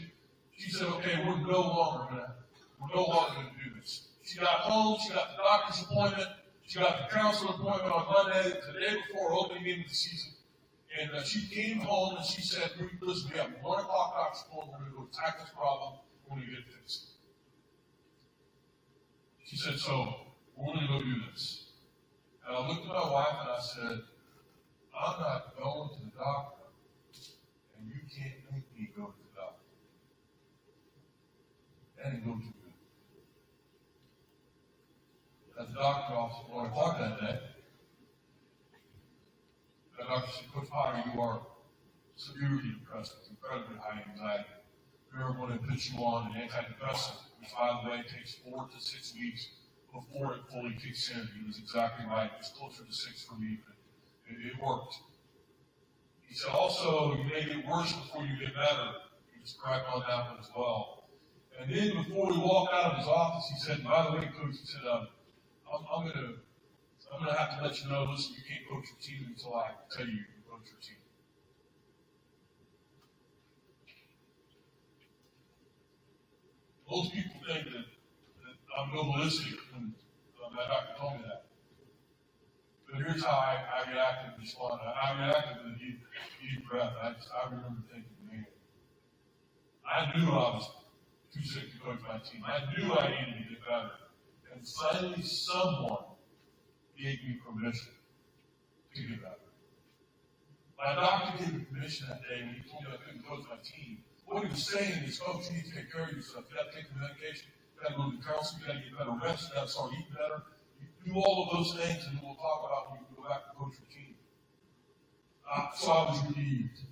She said, okay, we're no longer gonna do this. She got home, she got the doctor's appointment, she got the counselor appointment on Monday, the day before opening game of the season. And she came home and she said, listen, we have 1 o'clock doctor's appointment, we're going to go attack this problem, we're going to get it fixed. She said, so, we're going to go do this. And I looked at my wife and I said, I'm not going to the doctor, and you can't make me go to the doctor. That ain't going too good. At the doctor's office, when I talked that day, the doctor said, Coach Potter, you are severely depressed with incredibly high anxiety. We are going to put you on an antidepressant, which, by the way, takes 4 to 6 weeks before it fully kicks in. He was exactly right. It was closer to 6 for me, but it worked. He said, also, you may get worse before you get better. He was correct on that one as well. And then before we walked out of his office, he said, by the way, Coach, he said, I'm going to have to let you know, listen, you can't coach your team until I tell you you can coach your team. Most people think that I'm novelistic when my doctor told me that. But here's how I reacted and responded. I reacted with a deep breath. I remember thinking, man, I knew I was too sick to coach my team. I knew I needed to get better. And finally, someone gave me permission to get better. My doctor gave me permission that day when he told me I couldn't coach my team. What he was saying is, Coach, you need to take care of yourself. You got to take the medication. You got to go to the counselor. You got to get better rest. You got to start eating better. You do all of those things, and we'll talk about when you go back to coach your team. So I was relieved.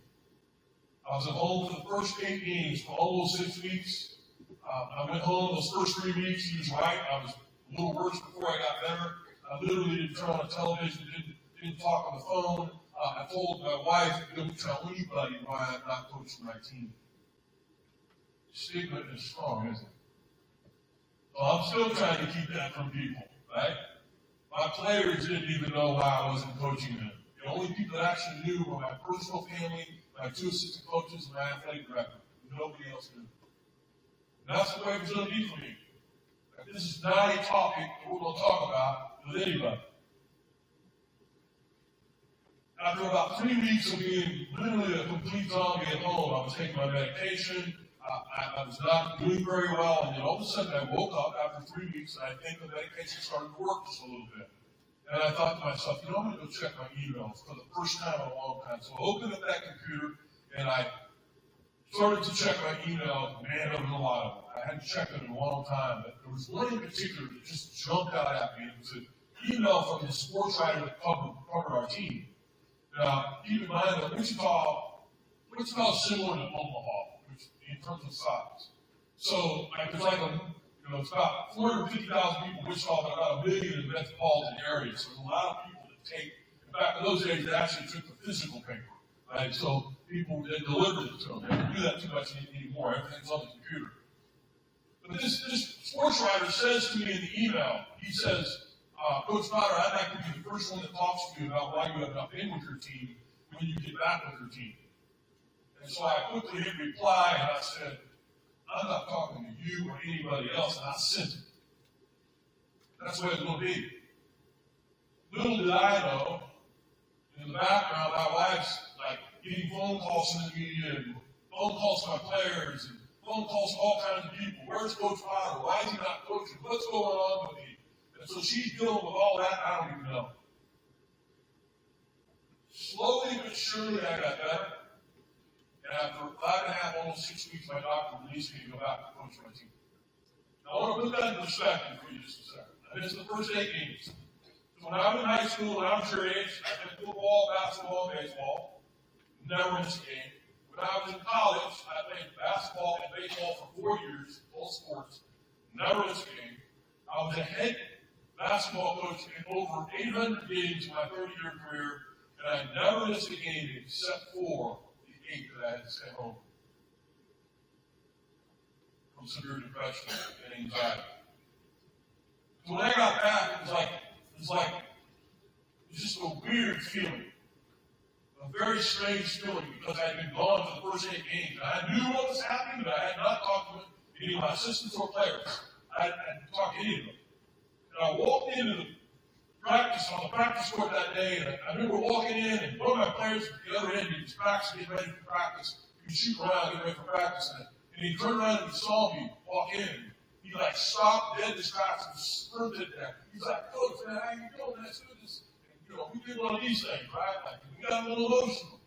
I was at home for the first 8 games for almost 6 weeks. I went home those first 3 weeks. He was right. I was a little worse before I got better. I literally didn't turn on the television, didn't talk on the phone. I told my wife, don't tell anybody why I'm not coaching my team. Stigma is strong, isn't it? Well, I'm still trying to keep that from people, right? My players didn't even know why I wasn't coaching them. The only people that actually knew were my personal family, my 2 assistant coaches, and my athletic director. Nobody else knew. And that's the way it's going to be for me. This is not a topic that we're going to talk about with anybody. After about 3 weeks of being literally a complete zombie at home, I was taking my medication. I was not doing very well, and then all of a sudden I woke up after 3 weeks, and I think the medication started to work just a little bit. And I thought to myself, I'm going to go check my emails for the first time in a long time. So I opened up that computer, and I started to check my email. Man, there was a lot of them. I hadn't checked them in a long time, but there was one in particular that just jumped out at me. It was an email from the sports writer that covered our team. Now, keep in mind that Wichita is similar to Omaha, in terms of size. So, it's about 450,000 people in Wichita, but about 1 million in metropolitan areas. So there's a lot of people that take, in fact, in those days, they actually took the physical paper, right? So people, they delivered it to them. They don't do that too much anymore. Everything's on the computer. But this sports writer says to me in the email, he says, Coach Potter, I'd like to be the first one that talks to you about why you have not been with your team when you get back with your team. And so I quickly hit reply, and I said, I'm not talking to you or anybody else, and I sent it. That's the way it's going to be. Little did I know, in the background, my wife's getting phone calls from the media, and phone calls to my players, and phone calls to all kinds of people. Where's Coach Potter? Why is he not coaching? What's going on with me? And so she's dealing with all that. I don't even know. Slowly but surely, I got better. And after 5.5, almost 6 weeks, my doctor released me to go back to coach my team. Now, I want to put that in perspective for you just a second. I missed the first 8 games. So when I was in high school, when I was your age, I played football, basketball, and baseball. Never missed a game. When I was in college, I played basketball and baseball for 4 years, both sports. Never missed a game. I was a head basketball coach in over 800 games in my 30-year career, and I never missed a game except for the 8 that I had to stay home from severe depression and anxiety. So when I got back, it was like a weird feeling, a very strange feeling, because I had been gone for the first 8 games. I knew what was happening, but I had not talked to any of my assistants or players. I hadn't talked to any of them. And I walked into the practice on the practice court that day, and I remember walking in, and one of my players at the other end, he was practicing, getting ready for practice. He was shooting around, getting ready for practice, and he turned around and he saw me walk in. He like stopped dead in his tracks and sprinted there. He's like, "Coach, man, how you doing? That's good." We did one of these things, right? Like, we got a little emotional.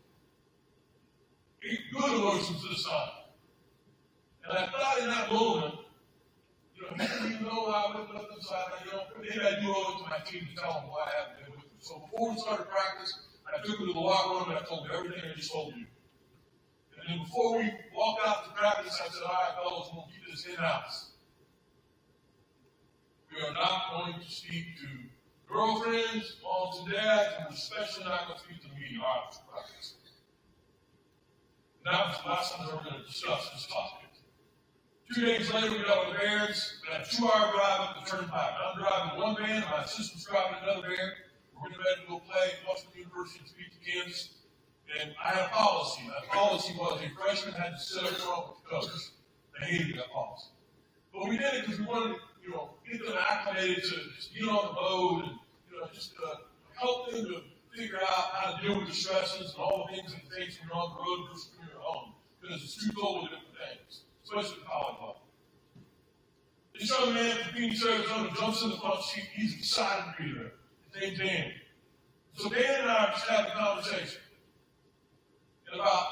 Good emotions this time. And I thought in that moment, even though I went up inside, maybe I do owe it to my team to tell them why I haven't been with them. So before we started practice, I took them to the locker room and I told them everything I just told you. And then before we walked out to practice, I said, "All right, fellas, we'll keep this in-house. We are not going to speak to girlfriends, moms and dads, and we're especially not going to speak to the media after practice." And that was the last time we were going to discuss this topic. 2 days later, we got on the vans. We had a 2-hour drive up the turnpike. I'm driving one van, my assistant's driving another van. We're getting ready to go play at Washington University and speak to Kansas. And I had a policy. My policy was a freshman had to sit up front with the coach. I hated that policy. But we did it because we wanted to, get them acclimated to just get on the boat and, just help them to figure out how to deal with the stresses and all the things that it takes when you're on the road versus when you're at home. Because it's 2 totally different things, especially college level. This young man from Phoenix, Arizona jumps in the front seat. He's excited to be there. His name's Dan. So Dan and I just had a conversation. And about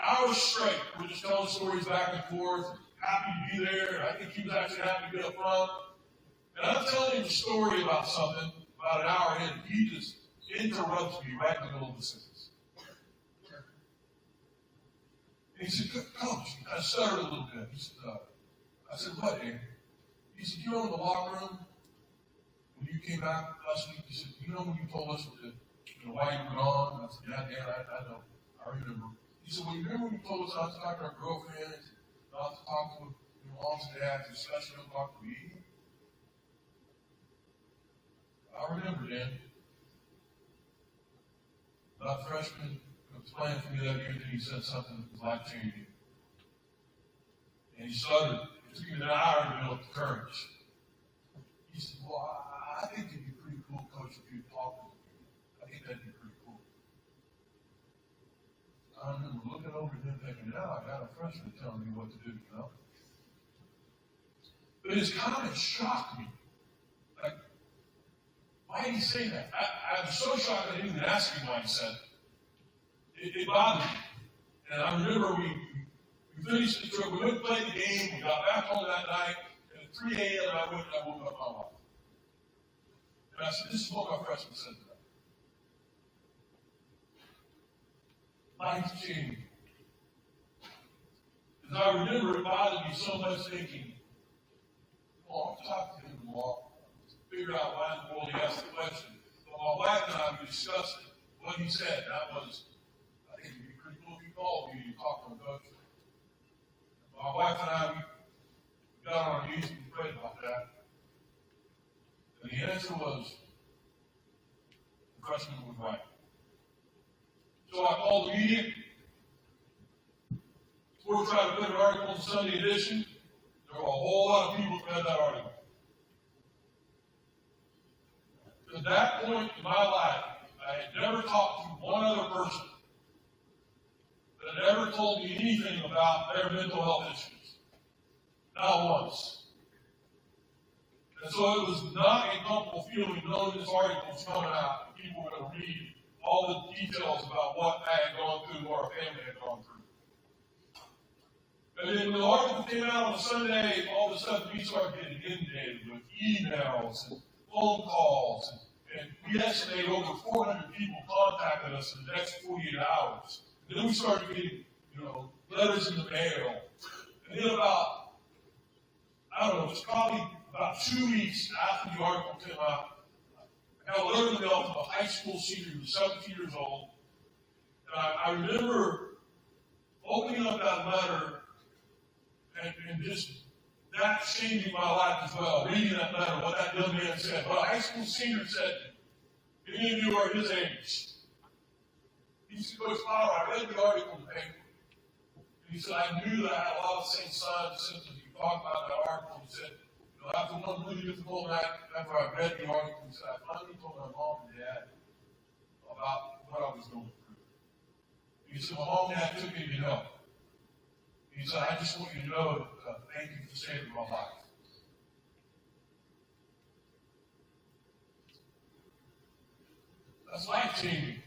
hours straight, we're just telling stories back and forth, happy to be there. I think he was actually happy to be up front. And I'm telling him a story about something about an hour in, and he just interrupts me right in the middle of the sentence. And he said, "Coach," I stuttered a little bit. He said, I said, "What, Dan?" He said, "In the locker room, when you came back last week," he said, "When you told us why you were gone?" And I said, "Yeah, Dan, I know. I remember." He said, "Well, you remember when you told us not to talk to our girlfriends, not to talk to moms and dads, especially don't talk to me?" I remember, Dan. That freshman was playing for me that year, and he said something that was life-changing. And he stuttered. It took him an hour to build up the courage. He said, "Well, I think it'd be pretty cool, Coach, if you'd talk to me. I think that'd be pretty cool." I remember looking over at him thinking, now I got a freshman telling me what to do, But his comment shocked me. Like, why did he say that? I was so shocked I didn't even ask him why he said it. It bothered me. And I remember we finished the trip. We went to play the game. We got back home that night. And at 3 a.m. I woke up my wife. And I said, "This is what my freshman said today." Life changing. As I remember, it bothered me so much thinking, I'll talk to him tomorrow. Figure out why in the world he asked the question. But my wife and I discussed what he said. That was, I think it'd be pretty cool if you called me and talked to him, Coach. My wife and I, we got on our knees and we prayed about that. And the answer was, the freshman was right. So I called the media. Before we tried to put an article in the Sunday edition, there were a whole lot of people who read that article. At that point in my life, I had never talked to one other person that had ever told me anything about their mental health issues. Not once. And so it was not a comfortable feeling knowing this article was coming out and people were going to read all the details about what I had gone through, what our family had gone through. And then when the article came out on a Sunday, all of a sudden we started getting inundated with emails and phone calls, and we estimate over 400 people contacted us in the next 48 hours. And then we started getting, letters in the mail. And then about, it was probably about 2 weeks after the article came out, I got a letter in the mail from a high school senior who was 17 years old. And I remember opening up that letter and just that changing my life as well, reading that letter, what that young man said. What a high school senior said, Many of you are his age. He said, Coach Power, I read the article in the paper. And he said, I knew that I had a lot of the same signs and symptoms. He talked about that article. He said, after one really difficult night, after I read the article, he said, I finally told my mom and dad about what I was going through. He said, my mom and dad took me to help. He said, I just want you to know that thank you for saving my life. That's life-changing.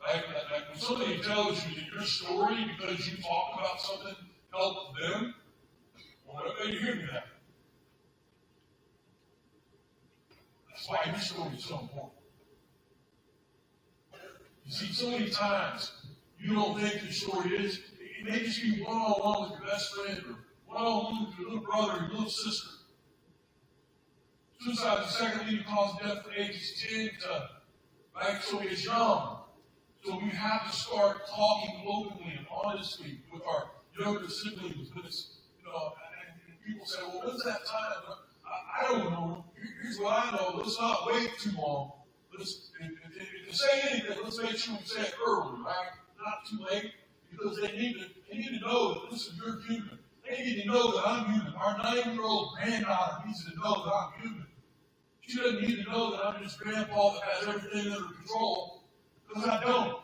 Right? Like when somebody tells you that your story, because you talk about something, helped them, well, you hear me now. That's why your story is so important. You see, so many times, you don't think your story is. It may just be one-on-one with your best friend, or one-on-one with your little brother or your little sister. Suicide is the second leading cause of death for ages 10 to, right? So it's young. So we have to start talking openly and honestly with our younger siblings. But it's, and people say, well, when's that time? I don't know. Here's what I know. Let's not wait too long. If to say anything, let's make sure we say it early, right? Not too late, because they need to know that this is your human. They need to know that I'm human. Our 9-year-old granddaughter needs to know that I'm human. She doesn't need to know that I'm just grandpa that has everything under control, because I don't.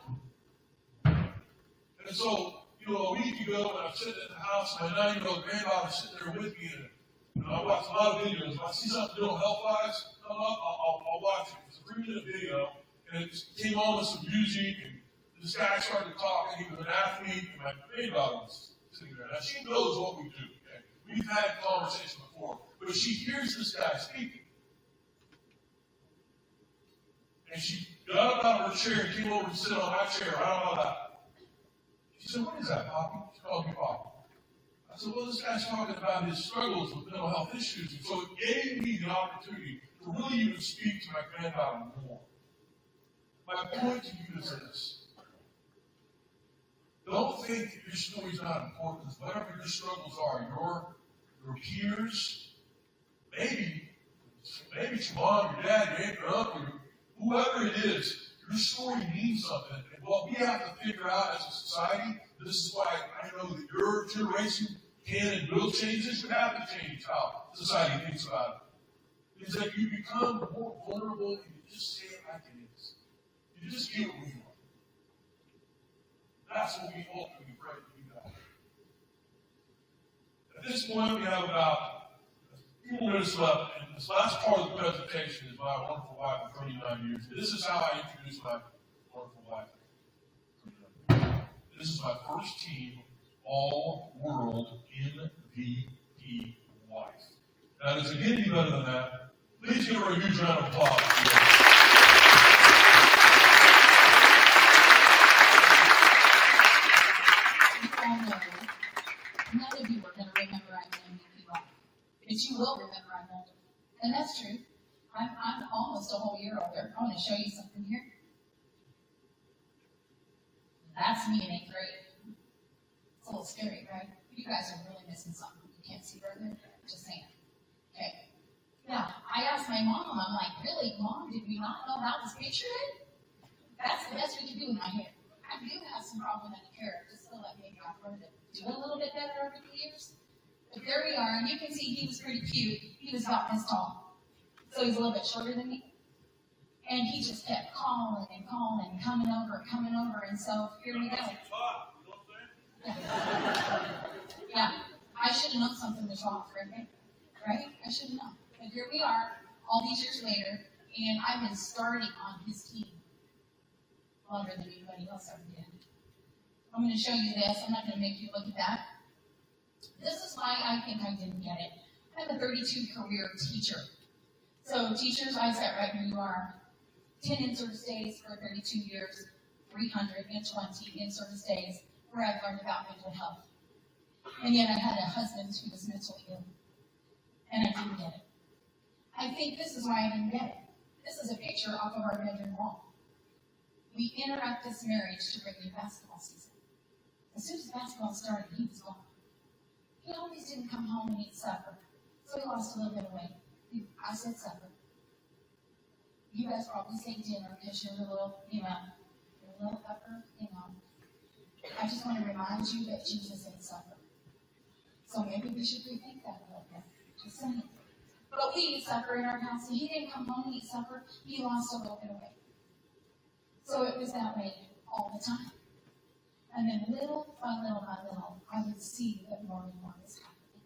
And so, a week ago, when I'm sitting at the house, my 9-year-old granddaughter's sitting there with me, and I watch a lot of videos. If I see something doing health-wise, I'll watch it. It's a 3-minute video, and it came on with some music, and this guy started talking. He was an athlete, and my granddaughter was sitting there. Now, she knows what we do. Okay? We've had a conversation before, but she hears this guy speaking. And she got up out of her chair and came over and sit on my chair right on my lap. She said, what is that, Poppy? She called me Poppy. I said, well, this guy's talking about his struggles with mental health issues. And so it gave me the opportunity to really even speak to my granddaughter more. My point to you is this. Don't think that your story's not important. Whatever your struggles are, your peers, maybe it's your mom, your dad, your aunt, your uncle, whoever it is, your story means something. And what we have to figure out as a society, this is why I know that your generation can and will change this. You have to change how society thinks about it. Is that you become more vulnerable and you just say it like it is. You just get real. That's what we ultimately pray to do that. At this point, we have about a few minutes left, and this last part of the presentation is my wonderful wife of 39 years. This is how I introduce my wonderful wife. This is my first team all-world MVP wife. Now, does it get any better than that? Please give her a huge round of applause. None of you are going to remember I'm an MVP wife, but you will remember I'm older. And that's true. I'm almost a whole year older. I want to show you something here. That's me in 8th grade. It's a little scary, right? You guys are really missing something. You can't see right there. Just saying. Okay. Now, I asked my mom, I'm like, really, Mom, did we not know that was picture it? That's the best we can do with my hair. I do have some problematic hair. Just feel like maybe I've learned to do it a little bit better over the years. But there we are, and you can see he was pretty cute. He was about this tall. So he's a little bit shorter than me. And he just kept calling and calling and coming over. And so here we go. Yeah, I should have known something was wrong for him, right? I should have known. But here we are, all these years later, and I've been starting on his team longer than anybody else ever did. I'm going to show you this. I'm not going to make you look at that. This is why I think I didn't get it. I'm a 32 career teacher. So teachers, I sat right where you are. 10 in-service days for 32 years, 320 in-service days where I've learned about mental health. And yet I had a husband who was mentally ill. And I didn't get it. I think this is why I didn't get it. This is a picture off of our bedroom wall. We interrupt this marriage to bring in basketball season. As soon as basketball started, he was gone. He always didn't come home and eat supper. So he lost a little bit of weight. I said supper. You guys probably say dinner because you're a little, you're a little pepper, I just want to remind you that Jesus ate supper. So maybe we should rethink that a little bit. Just saying. But we eat supper in our house, and he didn't come home and eat supper. He lost a little bit of weight. So it was that way all the time. And then little by little by little, I would see that more and more was happening.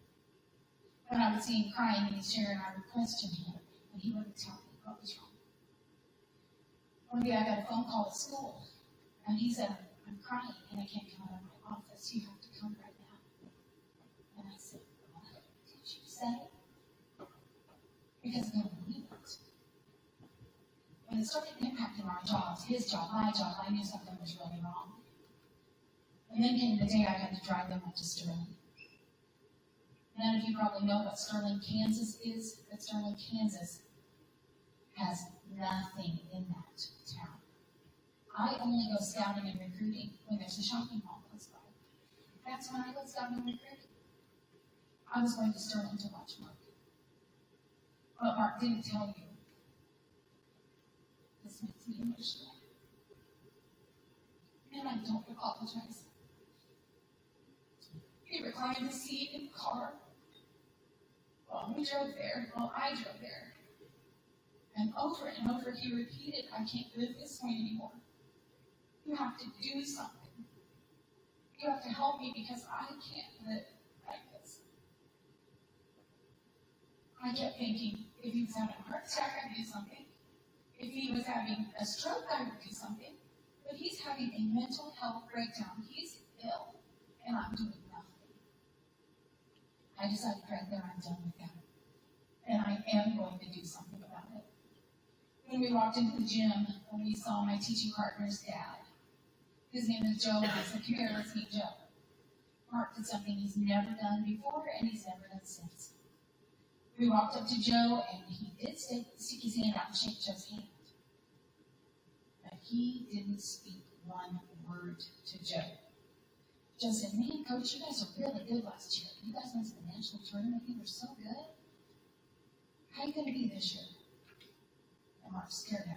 When I would see him crying in his chair, and I would question him, and he wouldn't tell me what was wrong. One day I got a phone call at school, and he said, I'm crying, and I can't come out of my office. You have to come right now. And I said, what did you say? Because I don't believe it. When it started impacting our jobs, his job, my job, I knew something was really wrong. And then came the day I had to drive them up to Sterling. None of you probably know what Sterling, Kansas is, but Sterling, Kansas has nothing in that town. I only go scouting and recruiting when there's a shopping mall close by. That's when I go scouting and recruiting. I was going to Sterling to watch Mark. But Mark didn't tell you. This makes me emotional. And I don't apologize. He reclined his seat in the car. Well, we drove there. Well, I drove there. And over he repeated, I can't live this way anymore. You have to do something. You have to help me because I can't live like this. I kept thinking, if he was having a heart attack, I'd do something. If he was having a stroke, I would do something. But he's having a mental health breakdown. He's ill, and I'm doing nothing. I decided right there, I'm done with that. And I am going to do something about it. When we walked into the gym, and we saw my teaching partner's dad. His name is Joe, and I said, come here, let's meet Joe. Mark did something he's never done before, and he's never done since. We walked up to Joe, and he did stick his hand out and shake Joe's hand. But he didn't speak one word to Joe. Joe said, man, Coach, you guys are really good last year. You guys went to the national tournament. You were so good. How are you going to be this year? And Mark scared him.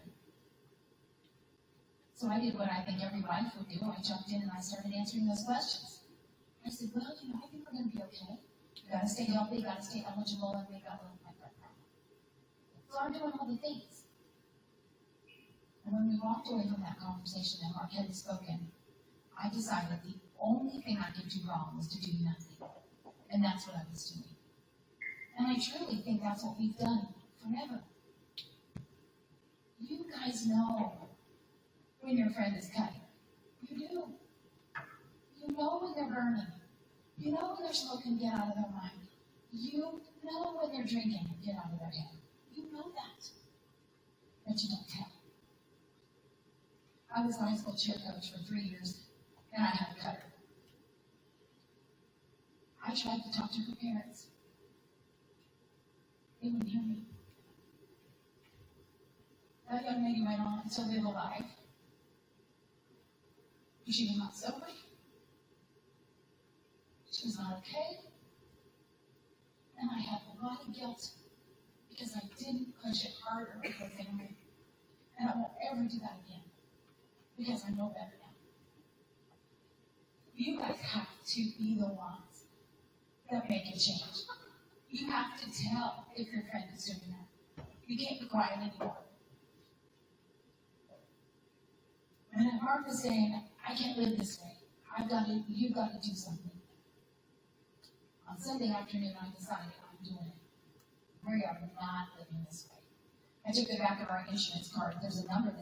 So I did what I think every wife would do. I jumped in and I started answering those questions. I said, well, I think we're going to be okay. You got to stay healthy, you got to stay eligible, and we got to look like that problem. So I'm doing all the things. And when we walked away from that conversation and Mark hadn't spoken, I decided the only thing I could do wrong was to do nothing. And that's what I was doing. And I truly think that's what we've done forever. You guys know when your friend is cutting. You do. You know when they're burning. You know when they're smoking, get out of their mind. You know when they're drinking, get out of their head. You know that. But you don't tell. I was a high school cheer coach for 3 years, and I had a cutter. I tried to talk to her parents. They wouldn't hear me. That young lady went on to live a life. She was not sober. She was not okay. And I had a lot of guilt because I didn't push it harder with her family. And I won't ever do that again because I know better now. You guys have to be the ones that make a change. You have to tell if your friend is doing that. You can't be quiet anymore. And Mark was saying, I can't live this way. You've got to do something. On Sunday afternoon, I decided I'm doing it. We are not living this way. I took the back of our insurance card. There's a number that